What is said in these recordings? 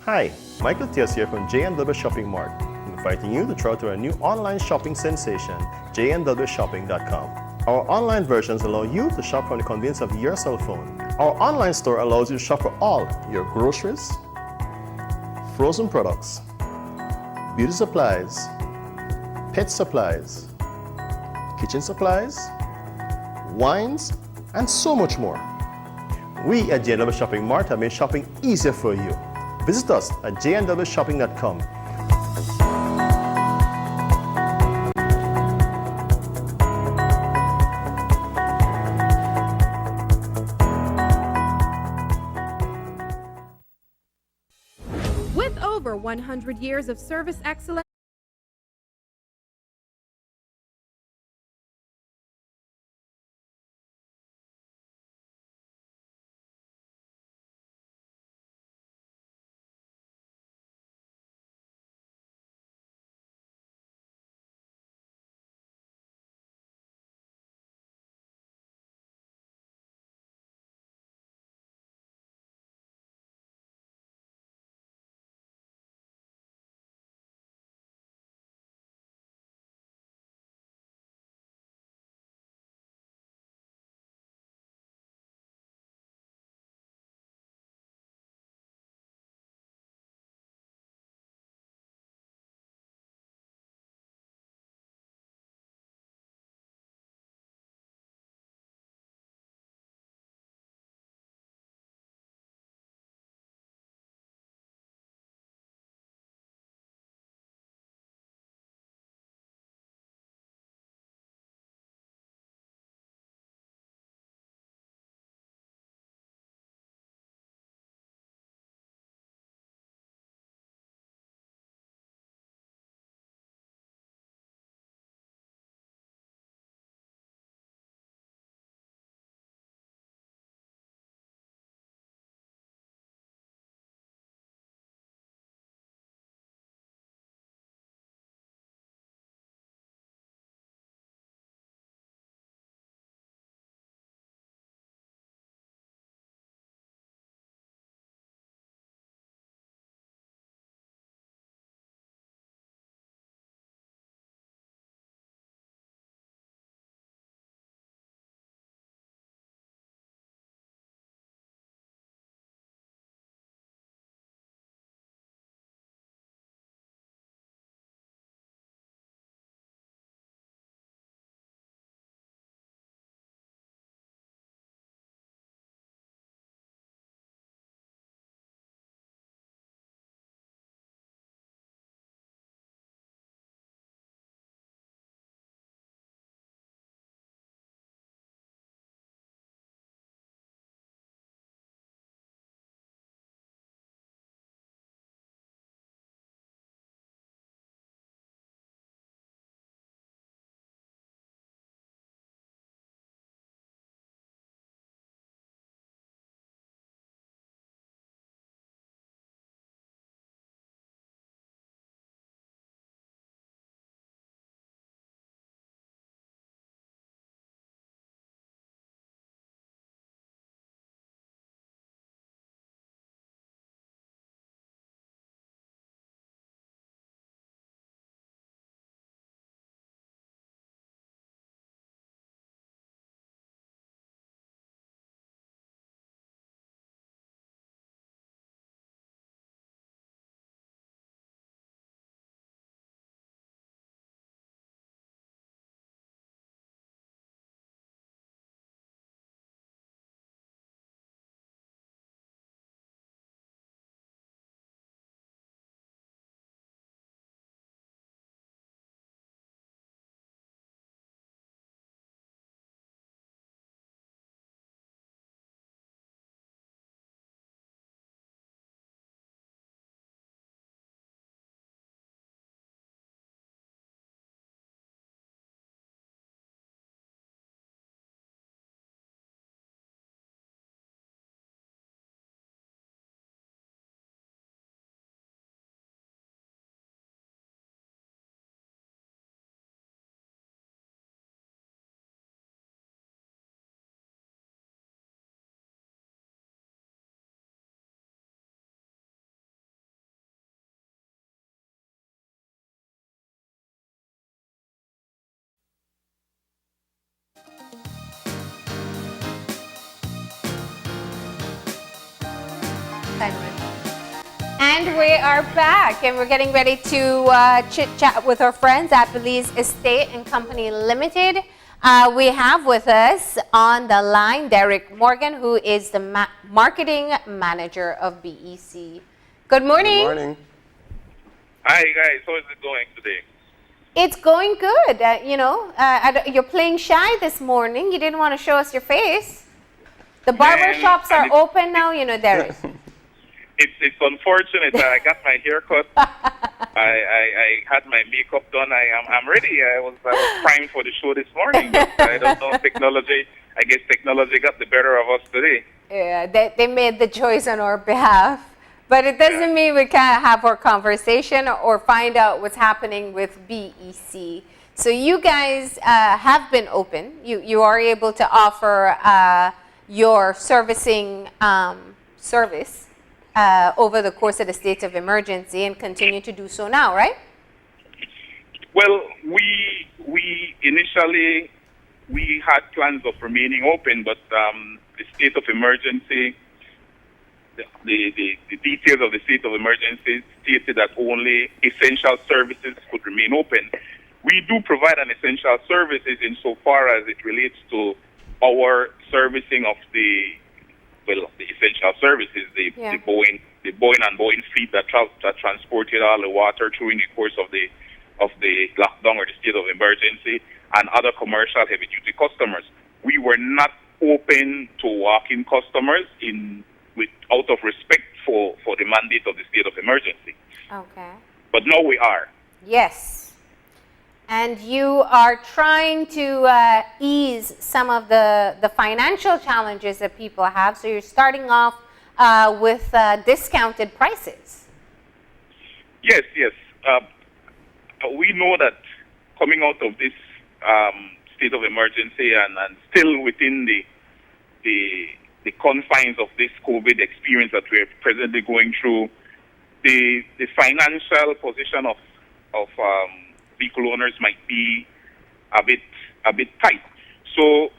Hi, Michael Tias here from JNW Shopping Mart, inviting you to try out our new online shopping sensation, jnwshopping.com. Our online versions allow you to shop from the convenience of your cell phone. Our online store allows you to shop for all your groceries, frozen products, beauty supplies, pet supplies, kitchen supplies, wines, and so much more. We at JNW Shopping Mart have made shopping easier for you. Visit us at jnwshopping.com. With over 100 years of service excellence, And we are back, and we're getting ready to chit-chat with our friends at Belize Estate and Company Limited. We have with us on the line Derek Morgan, who is the marketing manager of BEC. Good morning. Good morning. Hi guys, how is it going today? It's going good. You're playing shy this morning. You didn't want to show us your face. The barber shops are open now, Derek. It's unfortunate. I got my hair cut. I had my makeup done. I'm ready. I was primed for the show this morning, but I don't know, technology. I guess technology got the better of us today. Yeah, they made the choice on our behalf. But it doesn't mean we can't have our conversation or find out what's happening with BEC. So you guys have been open. You are able to offer your servicing service over the course of the state of emergency and continue to do so now, right? Well, we initially had plans of remaining open, but the state of emergency, the details of the state of emergency stated that only essential services could remain open. We do provide an essential services insofar as it relates to our servicing of the essential services, the Boeing and Boeing fleet that transported all the water during the course of the lockdown or the state of emergency, and other commercial heavy duty customers. We were not open to walk-in customers out of respect for the mandate of the state of emergency. Okay. But now we are. Yes. And you are trying to ease some of the financial challenges that people have. So you're starting off with discounted prices. Yes. We know that coming out of this state of emergency and still within the confines of this COVID experience that we're presently going through, the financial position of vehicle owners might be a bit tight. So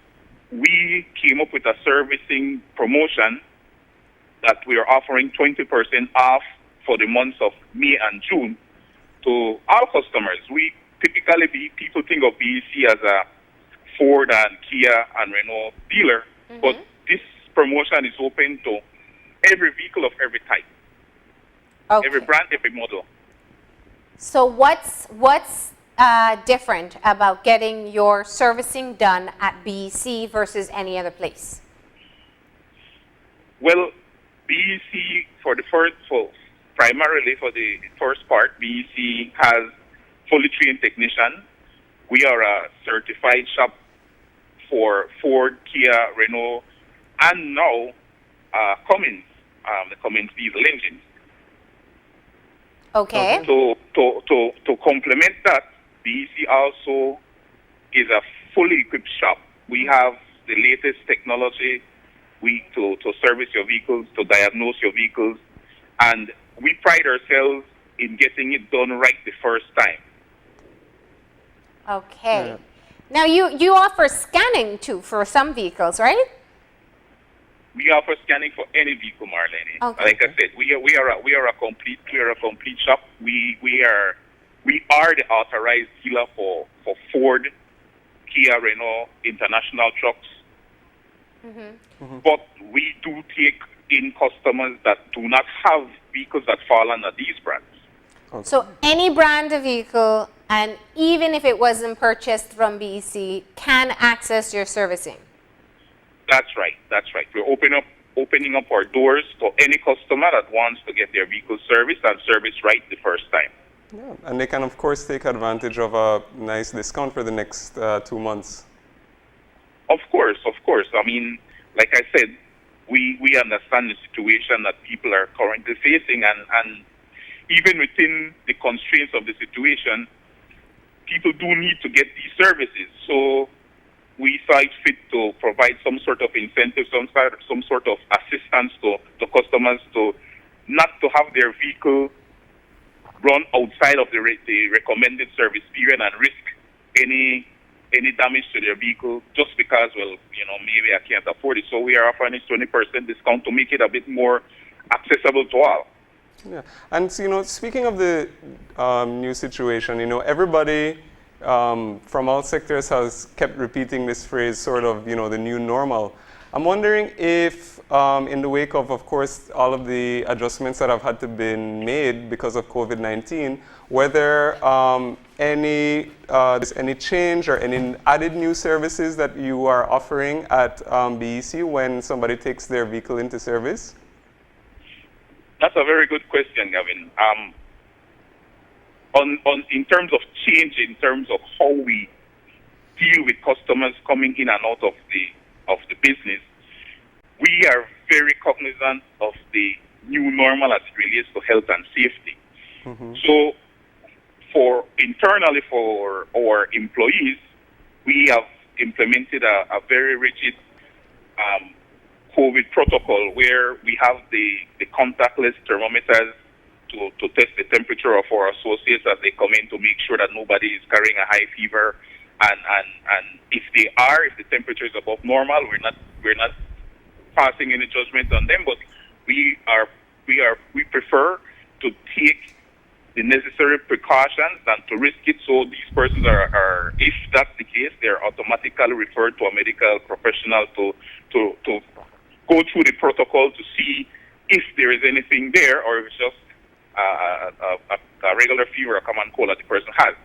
we came up with a servicing promotion that we are offering 20% off for the months of May and June to all customers. We typically people think of BEC as a Ford and Kia and Renault dealer, but this promotion is open to every vehicle of every type, every brand, every model. So what's different about getting your servicing done at BEC versus any other place? Well, BEC primarily for the first part, BEC has fully trained technicians. We are a certified shop for Ford, Kia, Renault, and now Cummins, the Cummins diesel engines. Okay. To complement that, BEC also is a fully equipped shop. We have the latest technology to service your vehicles, to diagnose your vehicles, and we pride ourselves in getting it done right the first time. Okay. Yeah. Now you offer scanning too for some vehicles, right? We offer scanning for any vehicle, Marlene. Okay. Like I said, we are a complete shop. We are the authorized dealer for Ford, Kia, Renault, international trucks. But we do take in customers that do not have vehicles that fall under these brands. Okay. So any brand of vehicle, and even if it wasn't purchased from BEC, can access your servicing. That's right. We're opening up our doors to any customer that wants to get their vehicle serviced and serviced right the first time. Yeah, and they can, of course, take advantage of a nice discount for the next 2 months. Of course. I mean, like I said, we understand the situation that people are currently facing, and even within the constraints of the situation, people do need to get these services. So we saw it fit to provide some sort of incentive, some sort of assistance to customers to not to have their vehicle run outside of the recommended service period and risk any any damage to their vehicle just because, well, maybe I can't afford it. So we are offering a 20% discount to make it a bit more accessible to all. Yeah, and speaking of the new situation, everybody from all sectors has kept repeating this phrase, sort of, the new normal. I'm wondering if, in the wake of course, all of the adjustments that have had to be made because of COVID-19, whether there's any change or any added new services that you are offering at BEC when somebody takes their vehicle into service? That's a very good question, Gavin. In terms of change, in terms of how we deal with customers coming in and out of the business, we are very cognizant of the new normal as it relates to health and safety. Mm-hmm. So, internally for our employees, we have implemented a very rigid COVID protocol where we have the contactless thermometers to test the temperature of our associates as they come in to make sure that nobody is carrying a high fever. And if the temperature is above normal, we're not passing any judgment on them, but we prefer to take the necessary precautions than to risk it. So these persons are if that's the case, they're automatically referred to a medical professional to go through the protocol to see if there is anything there or if it's just a regular fever or common cold that the person has.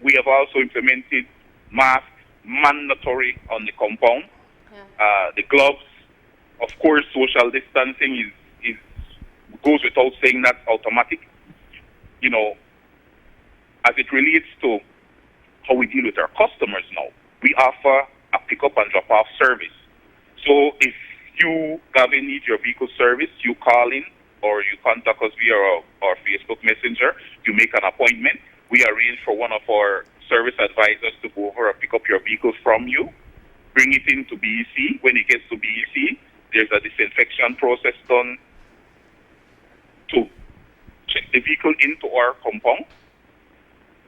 We have also implemented masks mandatory on the compound. Yeah. The gloves, of course, social distancing is goes without saying, that's automatic. As it relates to how we deal with our customers now, we offer a pick-up and drop-off service. So if you, Gavin, need your vehicle service, you call in or you contact us via our Facebook Messenger, you make an appointment. We arrange for one of our service advisors to go over and pick up your vehicle from you, bring it into BEC. When it gets to BEC, there's a disinfection process done to check the vehicle into our compound.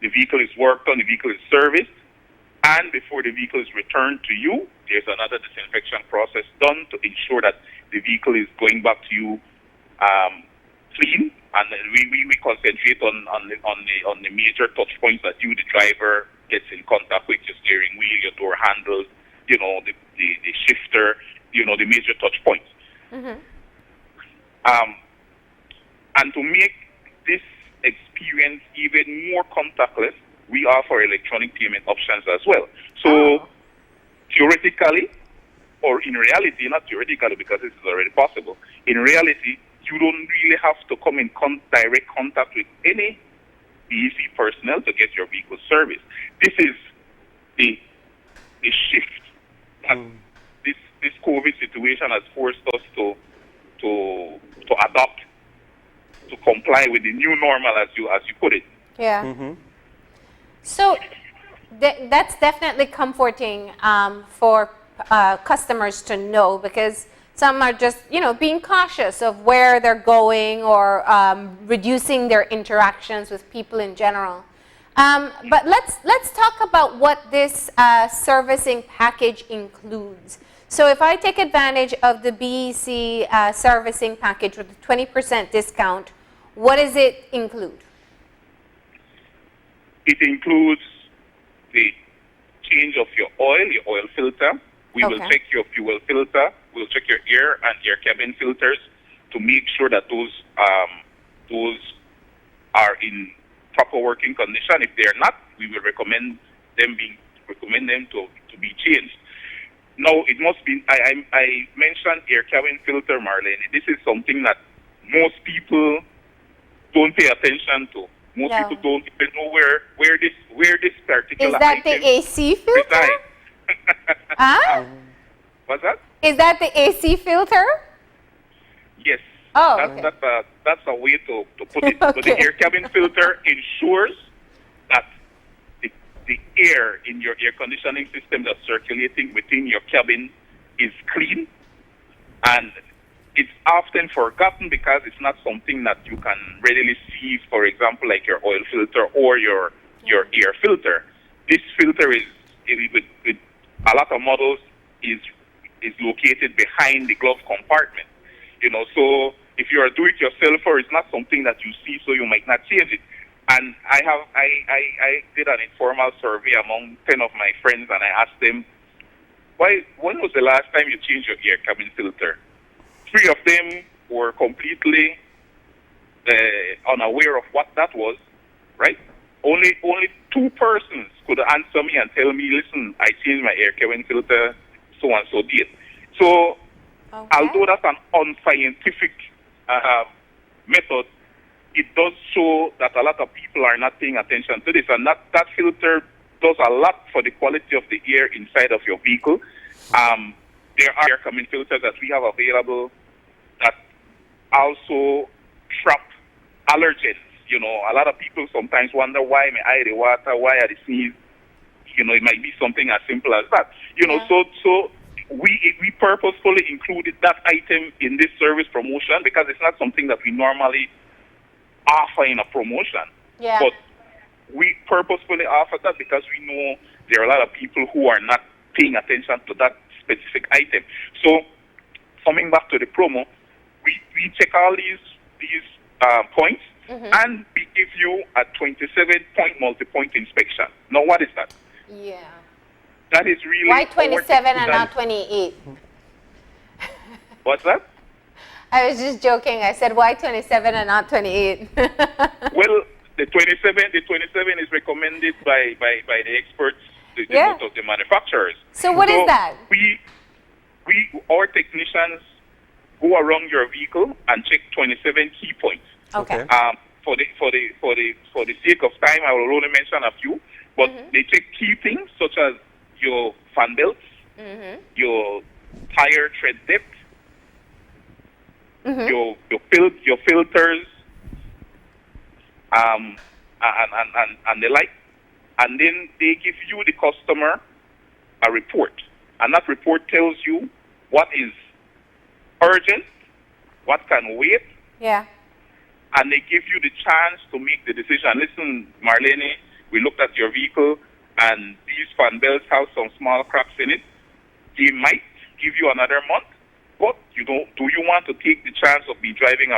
The vehicle is worked on, the vehicle is serviced, and before the vehicle is returned to you, there's another disinfection process done to ensure that the vehicle is going back to you clean. And we concentrate on the major touch points that you, the driver, gets in contact with: your steering wheel, your door handles, the shifter, the major touch points. Mm-hmm. And to make this experience even more contactless, we offer electronic payment options as well. So theoretically, or in reality, not theoretically because this is already possible, in reality, you don't really have to come in direct contact with any BEC personnel to get your vehicle serviced. This is the shift that this COVID situation has forced us to adopt, to comply with the new normal, as you put it. Yeah. Mm-hmm. So that's definitely comforting for customers to know, because some are just, being cautious of where they're going or reducing their interactions with people in general. But let's talk about what this servicing package includes. So if I take advantage of the BEC servicing package with a 20% discount, what does it include? It includes the change of your oil filter. We will check your fuel filter. We'll check your air and your cabin filters to make sure that those are in proper working condition. If they are not, we will recommend them to be changed. Now, it must be. I mentioned air cabin filter, Marlene. This is something that most people don't pay attention to. Most people don't even know where this particular. Is that the AC filter? What's that? Is that the AC filter? Yes. Oh, okay. That's a way to put it. But the air cabin filter ensures that the air in your air conditioning system that's circulating within your cabin is clean, and it's often forgotten because it's not something that you can readily see, for example, like your oil filter or your air filter. This filter is with a lot of models is located behind the glove compartment. So if you're a do-it-yourselfer, it's not something that you see, so you might not change it. And I did an informal survey among 10 of my friends, and I asked them, when was the last time you changed your air cabin filter? 3 of them were completely unaware of what that was, right? Only 2 persons could answer me and tell me, listen, I changed my air cabin filter, so and so did. So, although that's an unscientific method, it does show that a lot of people are not paying attention to this, and that filter does a lot for the quality of the air inside of your vehicle. There are air cabin filters that we have available that also trap allergens. A lot of people sometimes wonder why my eye the water, why I sneeze. It might be something as simple as that. So we purposefully included that item in this service promotion because it's not something that we normally offer in a promotion. Yeah. But we purposefully offer that because we know there are a lot of people who are not paying attention to that specific item. So coming back to the promo, we check all these points, and we give you a 27-point multi-point inspection. Now, what is that? Yeah. That is really... Why 27 and not 28? What's that? I was just joking. I said, why 27 and not 28? Well, the 27 is recommended by the experts, the manufacturers. So what is that? Our technicians go around your vehicle and check 27 key points. Okay. For the sake of time, I will only mention a few, but they check key things such as your fan belts, your tire tread depth, your filters, and the like, and then they give you, the customer, a report, and that report tells you what is urgent, what can wait, and they give you the chance to make the decision. Listen, Marlene, we looked at your vehicle, and these fan belts have some small cracks in it. They might give you another month, but do you want to take the chance of driving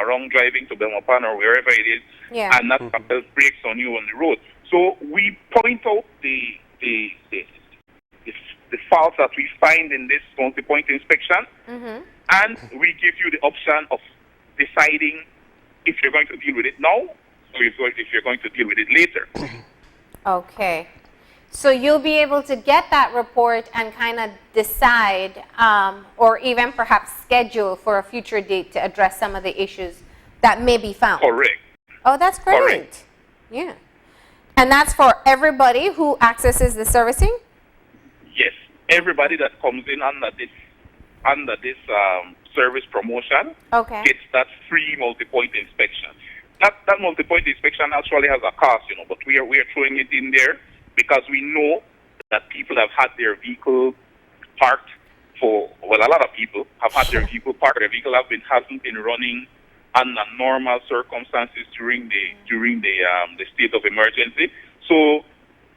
to Belmopan or wherever it is, and that fan belt breaks on you on the road? So we point out the faults that we find in this multi-point inspection, and we give you the option of deciding if you're going to deal with it now or if you're going to deal with it later. Okay. So you'll be able to get that report and kind of decide or even perhaps schedule for a future date to address some of the issues that may be found. Correct. Oh, that's great. Correct. Yeah. And that's for everybody who accesses the servicing? Yes. Everybody that comes in under this service promotion gets that free multi-point inspection. That multi-point inspection actually has a cost, but we are throwing it in there because we know that people have had their vehicle parked a lot of people have had their vehicle parked. Their vehicle hasn't been running under normal circumstances during the state of emergency. So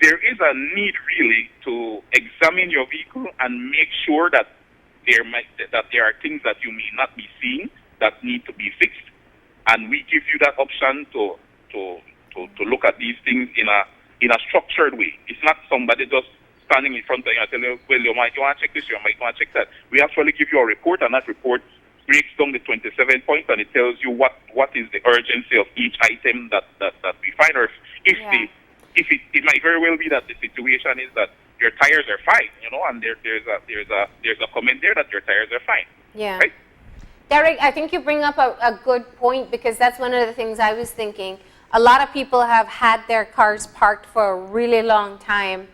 there is a need really to examine your vehicle and make sure that there are things that you may not be seeing that need to be fixed, and we give you that option to look at these things in a structured way. It's not somebody just standing in front of you and telling you, well, you want to check this, you might want to check that. We actually give you a report, and that report breaks down the 27 points, and it tells you what is the urgency of each item that we find, or if it might very well be that the situation is that your tires are fine, and there's a comment there that your tires are fine. Yeah. Right? Derek, I think you bring up a good point, because that's one of the things I was thinking. A lot of people have had their cars parked for a really long time,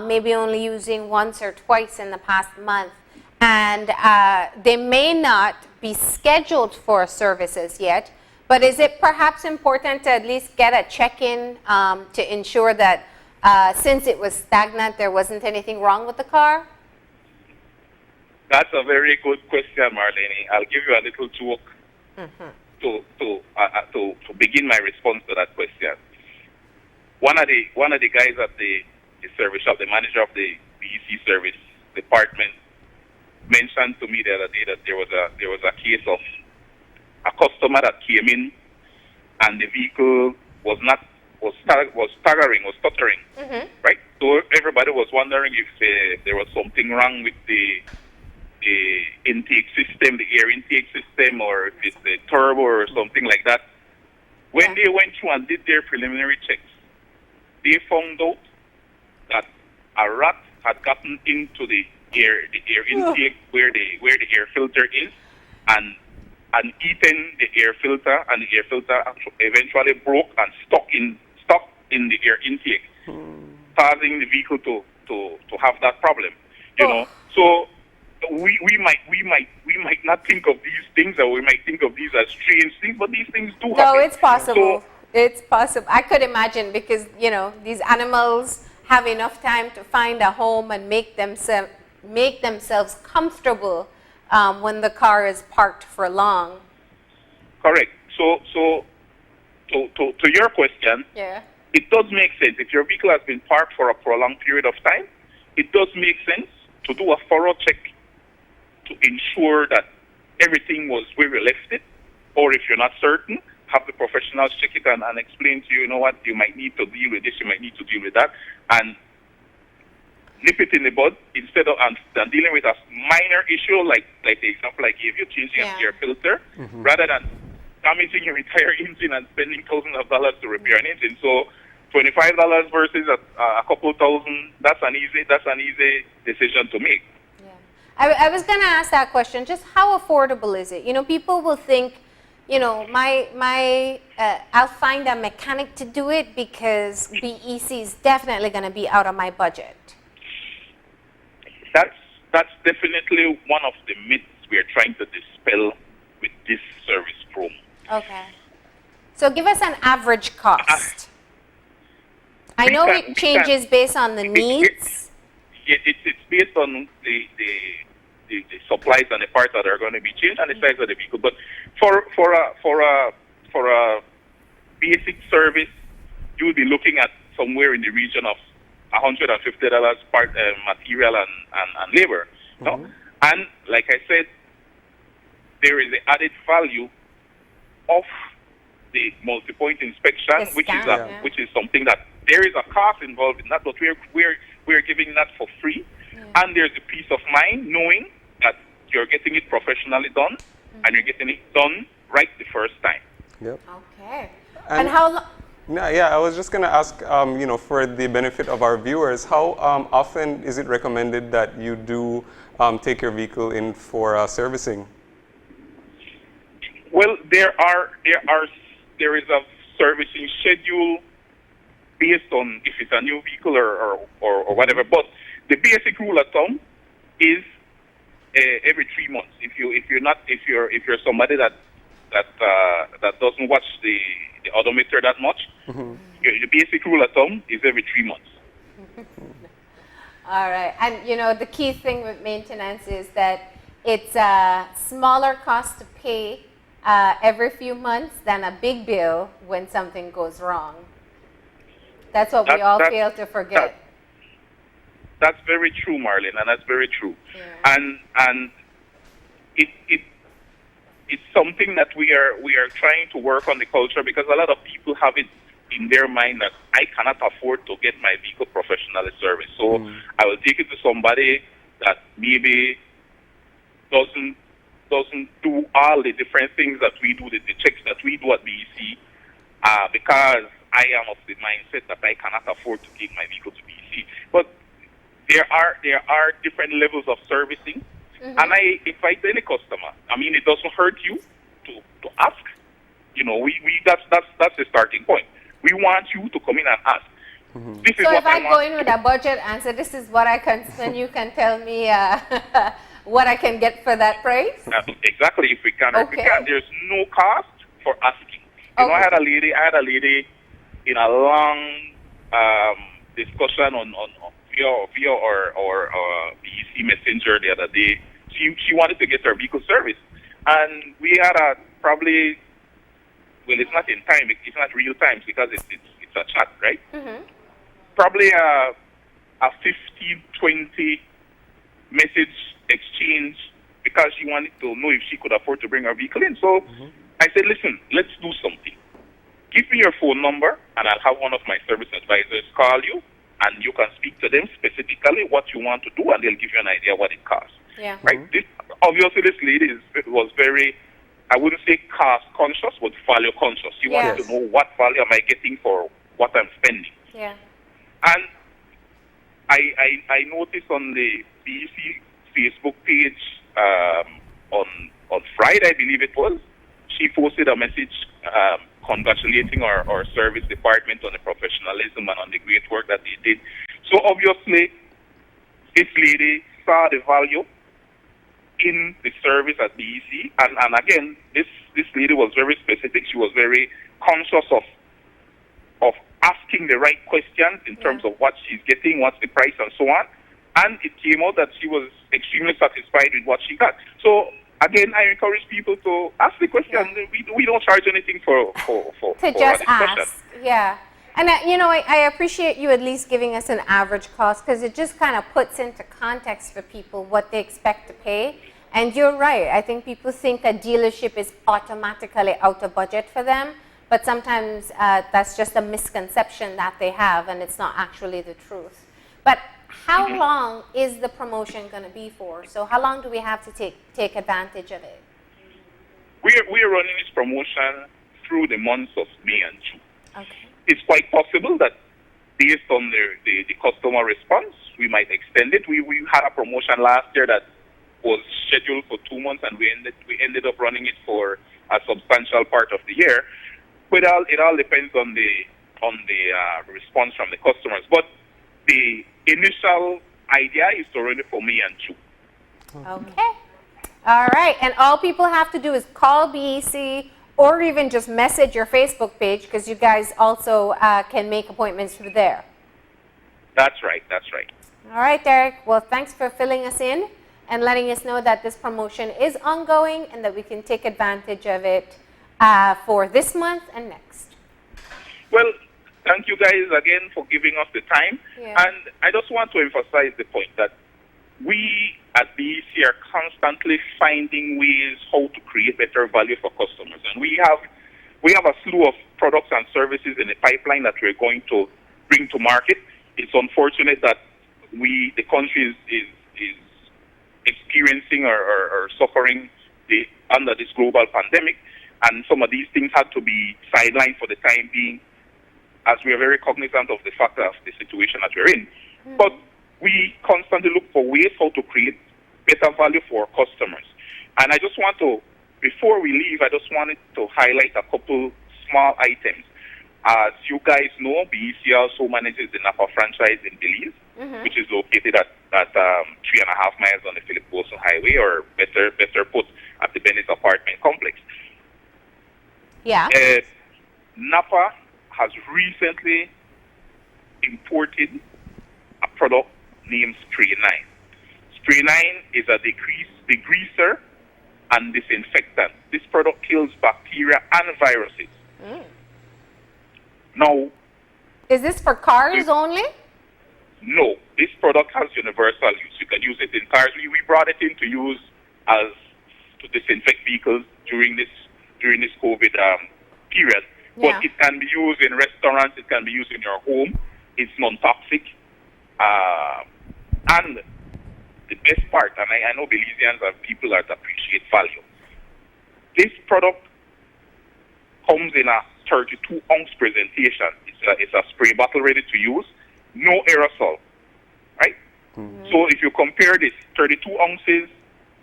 maybe only using once or twice in the past month, and they may not be scheduled for services yet, but is it perhaps important to at least get a check-in to ensure that since it was stagnant, there wasn't anything wrong with the car? That's a very good question, Marlene. I'll give you a little joke to begin my response to that question. One of the guys at the service shop, the manager of the BEC service department mentioned to me the other day that there was a case of a customer that came in and the vehicle was staggering, was stuttering, right? So everybody was wondering if there was something wrong with the intake system, the air intake system, or if it's the turbo or something like that. When they went through and did their preliminary checks, they found out that a rat had gotten into the air intake where the air filter is, and eaten the air filter, and the air filter eventually broke and stuck in the air intake, causing the vehicle to have that problem. You know, so we might not think of these things, or we might think of these as strange things, but these things do happen. No, it's possible. So, It's possible. I could imagine, because these animals have enough time to find a home and make themselves comfortable when the car is parked for long. correct. So to your question, it does make sense. If your vehicle has been parked for a prolonged period of time, it does make sense to do a thorough check to ensure that everything was where you left it, or if you're not certain, have the professionals check it and explain to you, what, you might need to deal with this, you might need to deal with that, and nip it in the bud instead of than dealing with a minor issue like the example I gave you, changing an air filter, rather than damaging your entire engine and spending thousands of dollars to repair an engine. So $25 versus a couple thousand, that's an easy decision to make. I was going to ask that question. Just how affordable is it? People will think, I'll find a mechanic to do it because BEC is definitely going to be out of my budget. That's definitely one of the myths we're trying to dispel with this service promo. Okay. So give us an average cost. I know it changes based on the needs. It's based on the supplies and the parts that are going to be changed and the size of the vehicle. But for a basic service, you'll be looking at somewhere in the region of $150 part material and labor. No? And like I said, there is the added value of the multi-point inspection, which is something that there is a cost involved in that, but we're giving that for free. And there's a peace of mind knowing that you're getting it professionally done and you're getting it done right the first time. Yep. Okay. And how long? No, I was just going to ask, for the benefit of our viewers, how often is it recommended that you do take your vehicle in for servicing? Well, there is a servicing schedule based on if it's a new vehicle or whatever. But the basic rule of thumb is every 3 months. If you're somebody that doesn't watch the odometer that much, the basic rule of thumb is every 3 months. All right. And the key thing with maintenance is that it's a smaller cost to pay every few months than a big bill when something goes wrong. That's what we all fail to forget. That's very true, Marlene, and that's very true. Yeah. And it's something that we are trying to work on the culture, because a lot of people have it in their mind that I cannot afford to get my vehicle professionally serviced. So I will take it to somebody that maybe doesn't do all the different things that we do, the checks that we do at BEC, because I am of the mindset that I cannot afford to take my vehicle to BEC. But there are different levels of servicing, and I invite any customer. I mean, it doesn't hurt you to ask. That's the starting point. We want you to come in and ask. This is So what if I go want. in with a budget and say, this is what I can spend, you can tell me what I can get for that price? Exactly. If we can, or if we can, there's no cost for asking. I had a lady in a long discussion on via or BEC Messenger the other day. She wanted to get her vehicle service, and we had it's not in time, it's not real time because it's a chat, right? Probably a 15, 20 message exchange because she wanted to know if she could afford to bring her vehicle in. So I said, listen, let's do something. Give me your phone number, and I'll have one of my service advisors call you, and you can speak to them specifically what you want to do, and they'll give you an idea what it costs. Yeah. Right? Obviously, this lady was very, I wouldn't say cost conscious, but value conscious. She wanted Yes. to know what value am I getting for what I'm spending. Yeah. And I noticed on the BEC Facebook page on Friday, I believe it was, she posted a message congratulating our service department on the professionalism and on the great work that they did. So obviously, this lady saw the value in the service at BEC, and again, this lady was very specific. She was very conscious of asking the right questions in terms of what she's getting, what's the price, and so on. And it came out that she was extremely satisfied with what she got. So again, I encourage people to ask the question. We don't charge anything for To just ask. Yeah. And I appreciate you at least giving us an average cost, because it just kind of puts into context for people what they expect to pay. And you're right. I think people think a dealership is automatically out of budget for them, but sometimes that's just a misconception that they have, and it's not actually the truth. But how long is the promotion going to be for? So how long do we have to take advantage of it? We're running this promotion through the months of May and June. Okay. It's quite possible that based on the customer response, we might extend it. We had a promotion last year that was scheduled for 2 months, and we ended up running it for a substantial part of the year. But it all depends on the response from the customers. But the initial idea is to run it for May and June. Okay. All right. And all people have to do is call BEC or even just message your Facebook page, because you guys also can make appointments through there. That's right. That's right. All right, Derek. Well, thanks for filling us in and letting us know that this promotion is ongoing and that we can take advantage of it for this month and next. Well, thank you guys again for giving us the time. Yeah. And I just want to emphasize the point that we at BEC are constantly finding ways how to create better value for customers. And we have a slew of products and services in the pipeline that we're going to bring to market. It's unfortunate that the country is experiencing or suffering under this global pandemic, and some of these things had to be sidelined for the time being, as we are very cognizant of the fact of the situation that we're in. But we constantly look for ways how to create better value for our customers. And I just want to, before we leave, I just wanted to highlight a couple small items. As you guys know, BEC also manages the Napa franchise in Belize, which is located at 3.5 miles on the Philip Wilson Highway, or better put, at the Bennett apartment complex. Yeah. Napa has recently imported a product named Spray 9. Spray 9 is a degreaser and disinfectant. This product kills bacteria and viruses. Now, is this for cars only? no, this product has universal use. You can use it in cars. We brought it in to use to disinfect vehicles during this COVID period. Yeah. But it can be used in restaurants. It can be used in your home. It's non-toxic. And the best part, and I know Belizeans are people that appreciate value, this product comes in a 32-ounce presentation. It's a spray bottle ready to use, no aerosol, right? So if you compare this 32 ounces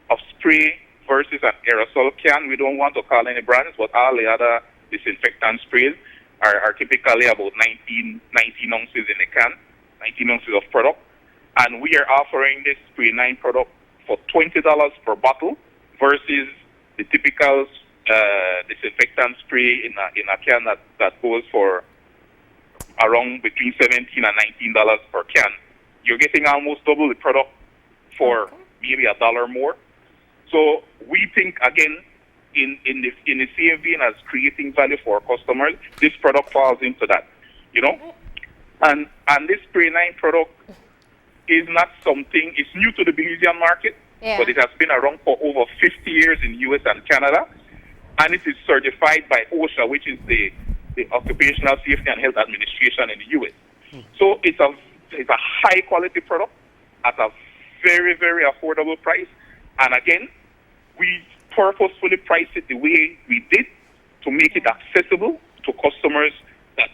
of spray versus an aerosol can, we don't want to call any brands, but all the other disinfectant sprays are typically about 19 ounces in a can, 19 ounces of product. And we are offering this Spray 9 product for $20 per bottle versus the typical disinfectant spray in a can that goes for around between $17 and $19 per can. You're getting almost double the product for maybe $1 more. So we think, again, in the same vein as creating value for our customers, this product falls into that, you know. And this Spray 9 product is not something, it's new to the Belizean market, but it has been around for over 50 years in US and Canada, and it is certified by OSHA, which is the Occupational Safety and Health Administration in the US. So it's a high quality product at a very, very affordable price. And again, we purposefully priced it the way we did to make it accessible to customers that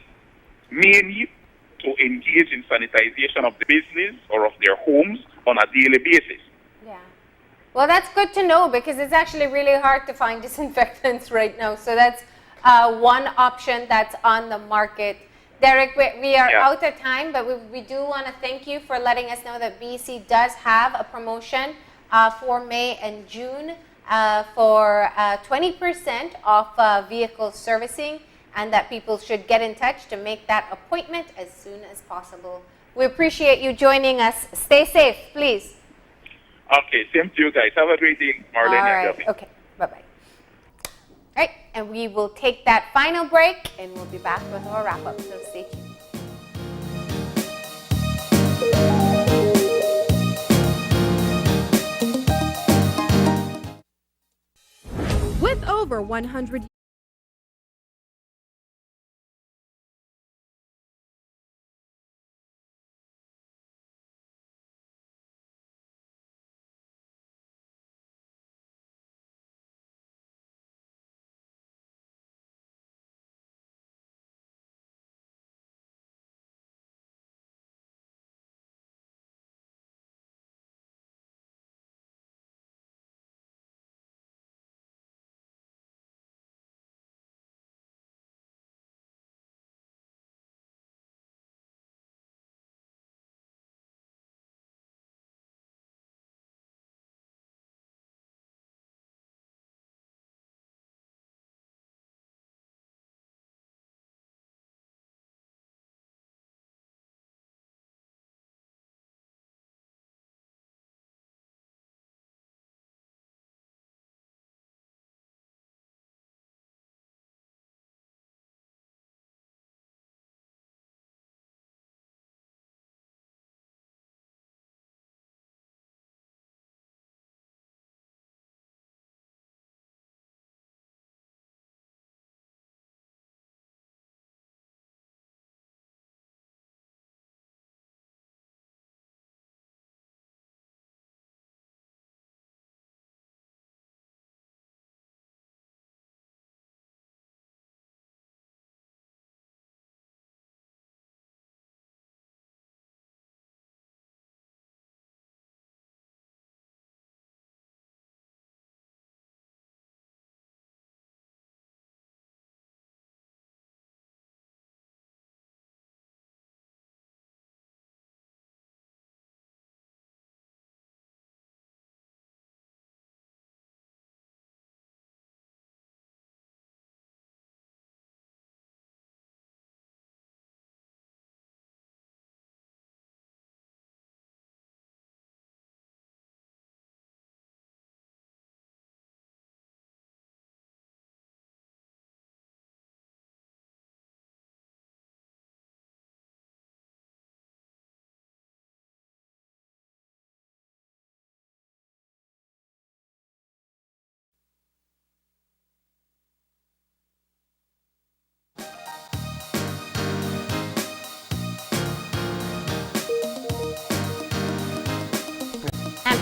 may need to engage in sanitization of the business or of their homes on a daily basis. Yeah. Well, that's good to know because it's actually really hard to find disinfectants right now. So that's one option that's on the market. Derek, we are out of time, but we do want to thank you for letting us know that BEC does have a promotion for May and June for 20% off vehicle servicing, and that people should get in touch to make that appointment as soon as possible. We appreciate you joining us. Stay safe, please. Okay, same to you guys. Have a great day, Marlene. All right, okay, bye-bye. All right, and we will take that final break, and we'll be back with our wrap-up, so stay tuned. With over 100And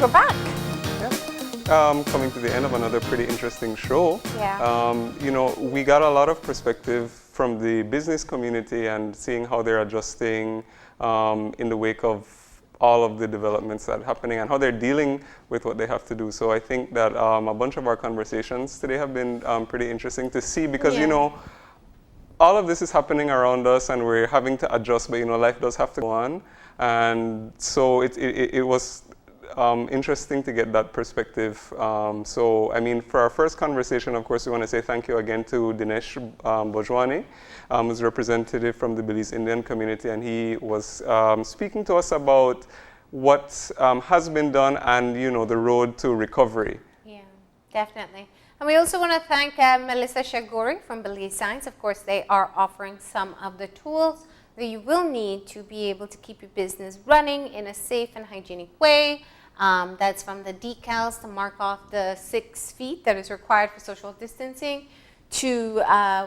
we're back. Coming to the end of another pretty interesting show. Yeah. You know, we got a lot of perspective from the business community and seeing how they're adjusting in the wake of all of the developments that are happening and how they're dealing with what they have to do. So I think that a bunch of our conversations today have been pretty interesting to see because, you know, all of this is happening around us and we're having to adjust, but, you know, life does have to go on. And so it was interesting to get that perspective. So, I mean, for our first conversation, of course, we want to say thank you again to Dinesh Bojwani, who's a representative from the Belize Indian community, and he was speaking to us about what has been done and, you know, the road to recovery. Yeah, definitely. And we also want to thank Melissa Shaguri from Belize Science. Of course, they are offering some of the tools that you will need to be able to keep your business running in a safe and hygienic way. That's from the decals to mark off the 6 feet that is required for social distancing, to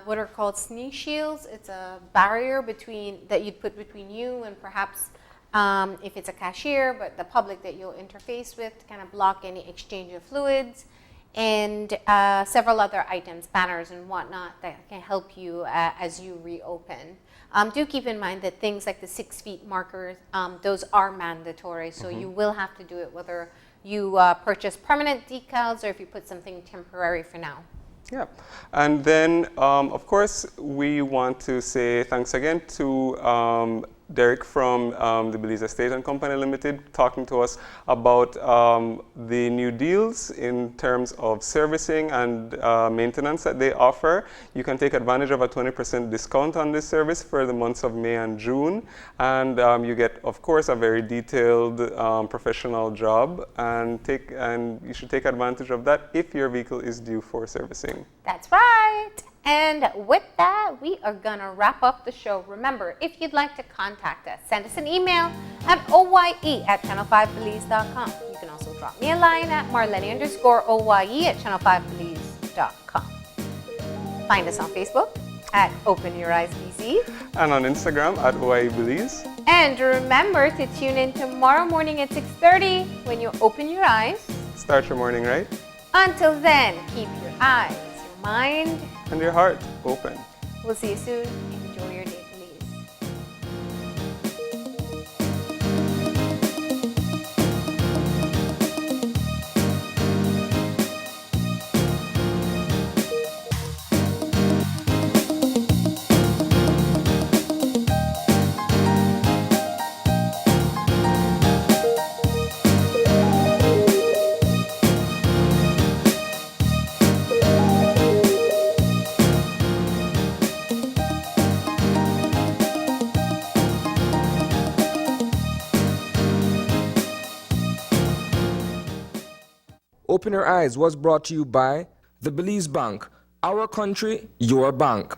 what are called sneeze shields. It's a barrier that you'd put between you and perhaps if it's a cashier, but the public that you'll interface with, to kind of block any exchange of fluids, and several other items, banners and whatnot, that can help you as you reopen. Do keep in mind that things like the 6 feet markers, those are mandatory, so you will have to do it whether you purchase permanent decals or if you put something temporary for now. Yeah, and then of course we want to say thanks again to Derek from the Belize Estate and Company Limited, talking to us about the new deals in terms of servicing and maintenance that they offer. You can take advantage of a 20% discount on this service for the months of May and June, and you get, of course, a very detailed professional job, and you should take advantage of that if your vehicle is due for servicing. That's right. And with that, we are going to wrap up the show. Remember, if you'd like to contact us, send us an email at oye@channel5belize.com. You can also drop me a line at marlene_oye@channel5belize.com. Find us on Facebook at Open Your Eyes BC. And on Instagram at OIE Belize. And remember to tune in tomorrow morning at 6:30 when you open your eyes. Start your morning right. Until then, keep your eyes, your mind, and your heart open. We'll see you soon. Enjoy your day, please. Open Your Eyes was brought to you by the Belize Bank. Our country, your bank.